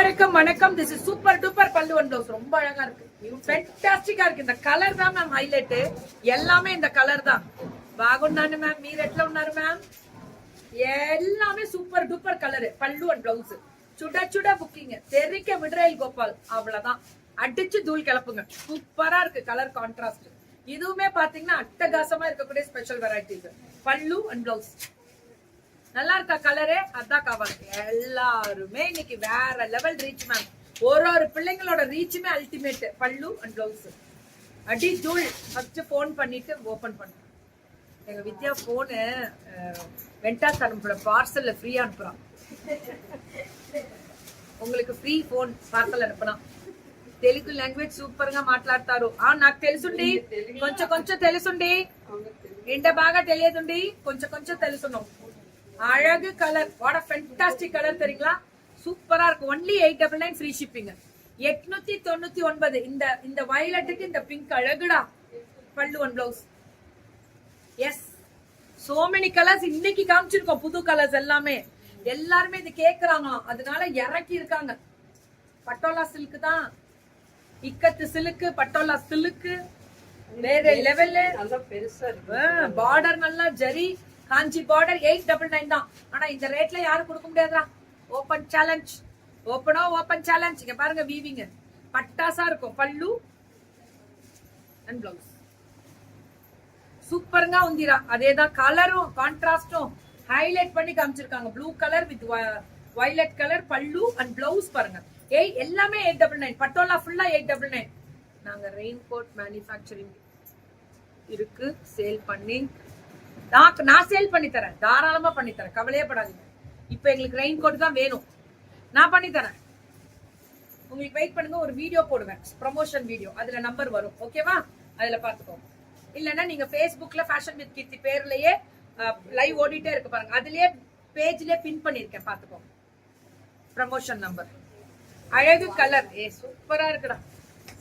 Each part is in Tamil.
எல்லாருக்கும் வணக்கம். திஸ் இஸ் சூப்பர் டூப்பர் பல்லு ஒன் பிளவுஸ். ரொம்ப அழகா இருக்கு, ஃபேண்டாஸ்டிக்கா இருக்கு. இந்த கலர் தான் மேம் ஹைலைட். எல்லாமே இந்த கலர் தான். బాగున్నాను மேம். మీరు ఎట్లా ఉన్నారు மேம்? எல்லாமே சூப்பர் டூப்பர் கலர். பல்லு ஒன் பிளவுஸ் சுட சுட புக்கிங். தெரிக்க விடுறேல் கோபால். அவ்வளவுதான், அடிச்சு தூள் கிளப்புங்க. சூப்பரா இருக்கு கலர் கான்ட்ராஸ்ட். இதுவுமே பாத்தீங்கன்னா அட்டகாசமா இருக்கக்கூடிய ஸ்பெஷல் வெரைட்டிஸ். பல்லு அண்ட் பிளவுஸ் நல்லா இருக்கா கலரே? அதான் காவாங்க. எல்லாருமே இன்னைக்கு வேற லெவல் ரீச் மேம். ஒரு பிள்ளைங்களோட ரீச்சுமே அல்டிமேட். பல்லு அண்ட் பிளவுஸ் அடி தூள். ஃபர்ஸ்ட் போன் பண்ணிட்டு ஓபன் பண்ண எங்க வித்யா போனு வெண்டாஸ் அனுப்புற பார்சல்ல ஃப்ரீயா அனுப்புறான். உங்களுக்கு ఫ్రీ ఫోన్ పార్సల్ అనుకున్నా. తెలుగు లాంగ్వేజ్ సూపర్ గా మాట్లాడతారు. నాకు తెలుసుండి, కొంచెం కొంచెం తెలుసుండి. ఎండ బాగా తెలియదుండి, కొంచెం కొంచెం తెలుసును. அழகு colour. What a fantastic colour தெரியுங்களா? சூப்பரா இருக்கு. Only 899 free shipping. 899. இந்த வயலட்டுக்கு இந்த பிங்க் அழகுடா. பல்லு one blouse. Yes, so many colours இன்னைக்கு காமிச்சிருக்கோம். புது கலர்ஸ் எல்லாமே எல்லாருமே இது கேக்குறாங்களாம், அதனால இறக்கி இருக்காங்க. பட்டோலா சில்க் தான், இக்கத்து சில்க், பட்டோலா சில்க் வேற லெவல்ல. நல்லா பெருசா இருக்கு. பார்டர் நல்லா ஜரி காஞ்சி பார்டர். 899 தான். ஆனா இந்த ரேட்ல யாரும் கொடுக்க முடியாதா? Open challenge. Open challenge. இங்க பாருங்க, வீவிங் பட்டாசா இருக்கும். பல்லு அண்ட் பிளவுஸ் சூப்பருங்க உந்திரா. அதேதான் கலரும் கான்ட்ராஸ்டும் ஹைலைட் பண்ணி காமிச்சிருக்காங்க. Blue colour with violet colour. பல்லு அண்ட் பிளவுஸ் பாருங்க. எல்லாமே 899. பட்டோலா ஃபுல்லா 899. நாங்க ரெயின் கோட் மேனுஃபேக்சரிங் இருக்கு, சேல் பண்ணி நான் சேல் பண்ணி தரேன். தாராளமா பண்ணி தரேன், கவலையே படாதீங்க. இப்ப எங்களுக்கு ரெயின் கோட் தான் வேணும், நான் பண்ணி தரேன். உங்களுக்கு வெயிட் பண்ணுங்க, ஒரு வீடியோ போடுவேன், ப்ரமோஷன் வீடியோ. அதுல நம்பர் வரும், ஓகேவா? அதுல பாத்துக்கோங்க. இல்லன்னா நீங்க Facebookல ஃபேஷன் வித் கீர்த்தி பேர்லயே லைவ் ஓடிட்டே இருக்கு பாருங்க, அதுலயே பேஜ்லயே பின் பண்ணிருக்கேன், பாத்துக்கோங்க. Promotion number. அழகு கலர். சூப்பரா இருக்குடா,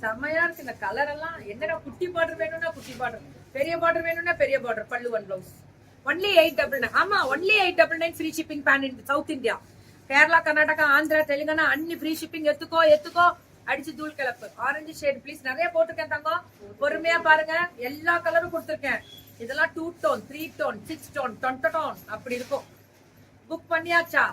செம்மையா இருக்கு. இந்த கலர் எல்லாம் என்னடா, குட்டி பார்டர் வேணும்னா குட்டி பார்டர், பெரிய பார்டர் வேணும்னா பெரிய பார்டர். பல்லு ஒன் பிளவுஸ் ஒன்லி 899. ஆமா, only 899 free shipping. Pan in South India, Kerala, Karnataka, Andhra, Telangana Annie free shipping. எத்துக்கோ அடிச்சு தூள் கிளப்பு. Orange shade please. நிறைய போட்டிருக்கேன் தங்கம், பொறுமையா பாருங்க. எல்லா கலரும் கொடுத்துருக்கேன். இதெல்லாம் 2 டோன், 3 டோன், 6 டோன், 20 டோன் அப்படி இருக்கும். புக் பண்ணியாச்சா?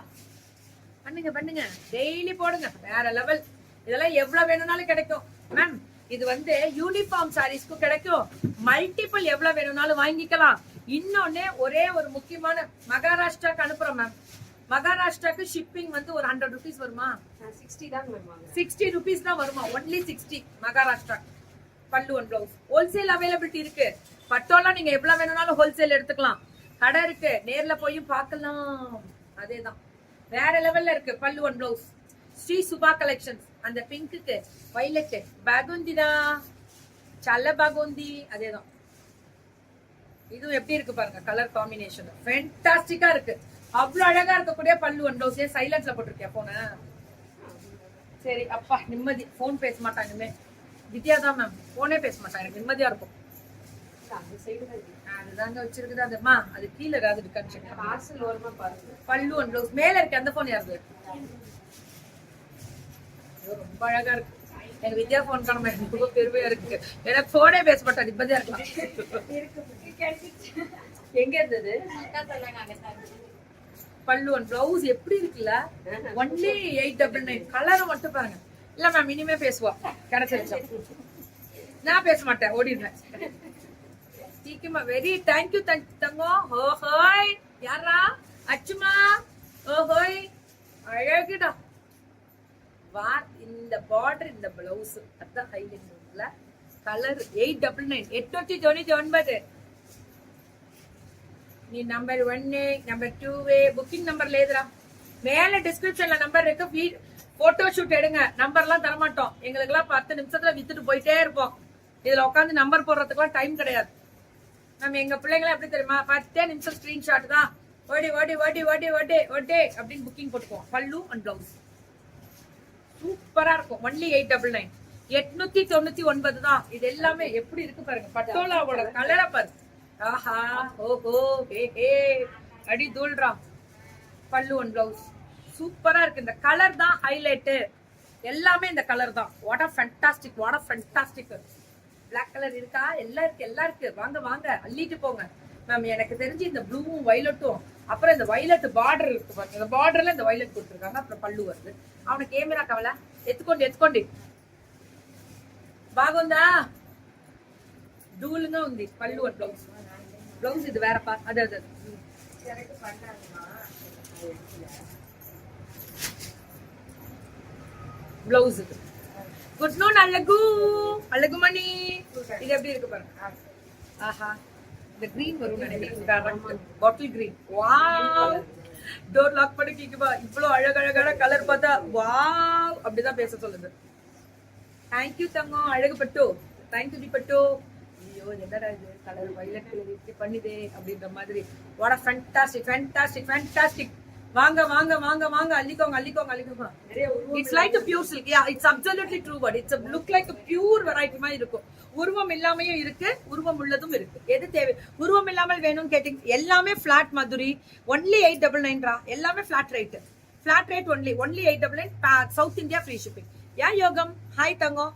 பண்ணுங்க, டெய்லி போடுங்க. வேற லெவல். இதெல்லாம் எவ்வளவு வேணும்னாலும் கிடைக்கும் மேம். இது வந்து யூனிஃபார்ம் சாரீஸ்க்கு கிடைக்கும். மல்டிபிள் எவ்வளவு வேணும்னாலும் வாங்கிக்கலாம். இன்னொன்னு, ஒரே ஒரு முக்கியமான, மகாராஷ்டிராக்கு அனுப்புறோம் மேம். மகாராஷ்டிராக்கு ஷிப்பிங் வந்து ஒரு 100 ருபீஸ் வருமா? 60 ருபீஸ் தான் வருமா? ஒன்லி 60 மகாராஷ்டிரா. பல்லு ஒன் பிளவுஸ். ஹோல்சேல் அவைலபிலிட்டி இருக்கு. பட்டோலாம் நீங்க எவ்வளவு வேணும்னாலும் ஹோல்சேல் எடுத்துக்கலாம். கடை இருக்கு, நேர்ல போய் பார்க்கலாம். அதேதான், வேற லெவல்ல இருக்கு. பல்லு one blouse. Sri Subha collections. அந்த பிங்க்குக்கு வைலட் பாகுந்திடா, சல்ல பாகுந்தி. அதேதான், இதுவும் எப்படி இருக்கு பாருங்க, கலர் காம்பினேஷன் ஃபேண்டாஸ்டிக்கா இருக்கு. அவ்வளவு அழகா இருக்கக்கூடிய பல்லு ஒன் பிளவுஸ். சைலன்ஸ்ல போட்டிருக்கேன் போன. சரி அப்பா, நிம்மதி. போன் பேச மாட்டாங்க இனிமே. வித்யா தான் மேம், போனே பேச மாட்டாங்க, எனக்கு நிம்மதியா இருக்கும். அதுதாங்க வச்சிருக்குது. அதுமா அது கீழே ஏதாவது இருக்கான்னு பாருங்க. பல்லு ஒன் பிளவுஸ் மேல இருக்கு. அந்த போன் யாரு? ரொம்ப அழகா இருக்கு. எனக்கு வித்யா போன் காண ரொம்ப பெருமையா இருக்கு. எனக்கு போனே பேச மாட்டா, நிம்மதியா இருக்கலாம். எங்க இருந்தது? பல்லு ஒன் பிளவுஸ் எப்படி இருக்குல்ல? ஒன்லி 899. கலர் மட்டும் பாருங்க. இல்ல மேம், இனிமே பேசுவா, கிடைச்சிருச்சா? நான் பேச மாட்டேன், ஓடிடுறேன். சீக்கிரமா. வெரி தேங்க்யூ தங்கம். ஓஹோய், யாரா? அச்சுமா. ஓஹோய், அழகுடா. இந்த பார்டர், இந்த பிளவுஸ் அதான் ஹைலைட். கலர் 899. 899. நீ நம்பர் 1, நம்பர் 2 புக்கிங் நம்பர் லேதுரா. மேல டிஸ்கிரிப்ஷன்ல நம்பர் இருக்கு. போட்டோ ஷூட் எடுங்க. நம்பர்லாம் தரமாட்டோம். எங்களுக்கு எல்லாம் 10 நிமிஷத்துல வித்துட்டு போயிட்டே இருப்போம். இதுல உட்காந்து நம்பர் போடுறதுக்குலாம் டைம் கிடையாது. நம்ம எங்க பிள்ளைங்களா எப்படி தெரியுமா, 10 நிமிஷம் ஸ்கிரீன்ஷாட் தான். ஓடி அப்படின்னு புக்கிங் போட்டுக்குவோம். பல்லு அண்ட் பிளவுஸ் சூப்பரா இருக்கும். ஒன்லி 899. 899 தான். இது எல்லாமே எப்படி இருக்கு பாருங்க. பட்டோலாவோட கலரை பாருங்க. ஆஹா, ஓஹோ, ஹே, அடி தூள்றா. பல்லு ஒன் பிளவுஸ் சூப்பரா இருக்கு. இந்த கலர் தான் ஹைலைட். எல்லாமே இந்த கலர் தான். What a fantastic, what a fantastic. Black colour இருக்கா? எல்லாம் இருக்கு, எல்லாம் இருக்கு. வாங்க வாங்க அள்ளிட்டு போங்க மேம். எனக்கு தெரிஞ்சு இந்த ப்ளூவும் வைலட்டும், அப்புறம் இந்த வைலட் பார்டர் இருக்கு பாருங்க, இந்த பார்டர்ல இந்த வைலட் கொடுத்துருக்காங்க, அப்புறம் பல்லு வருது. அவனுக்கு கேமரா கவலை ఎత్తుకోండి బాగుందా? డూలుగా ఉంది పళ్ళు అండ్ బ్లౌజ్. బ్లౌజ్ ఇది వేరపా, అదే అదే బ్లౌజ్ இது. குட் நோன் அழகுமணி. இது எப்படி இருக்கு பாருங்க. ஆஹா, இந்த கிரீன் வரும் நினைக்கிறேன், bottle green. Wow, door lock பண்ணி கேக்குவா. இவ்வளவு அழகழகான கலர் பார்த்தா வாவ் அப்படிதான் பேச சொல்லுது. தேங்க்யூ தங்கம், அழகு பட்டு. தேங்க்யூ டி பட்டு. ஐயோ என்னடா இது கலர் வைலட் கலர் இப்படி பண்ணுதே அப்படின்ற மாதிரி. What a fantastic fantastic fantastic. வாங்க வாங்க வாங்க வாங்க அள்ளிக்கோங்க அள்ளிக்கோங்க அள்ளிக்கோங்க. It's like a pure silk. yeah, it's absolutely true word. it's a look like a pure variety மாதிரி இருக்கும். உருவம் இல்லாமையும் இருக்கு, உருவம் உள்ளதும் இருக்கு. எது தேவை? உருவம் இல்லாமல் வேணும்னு கேட்டிங்க, எல்லாமே ஃபிளாட் மதுரி. only 899 ரா. எல்லாமே flat rate. Flat rate only 899. South India free shipping. யா யோகம், ஹாய் தங்கம்.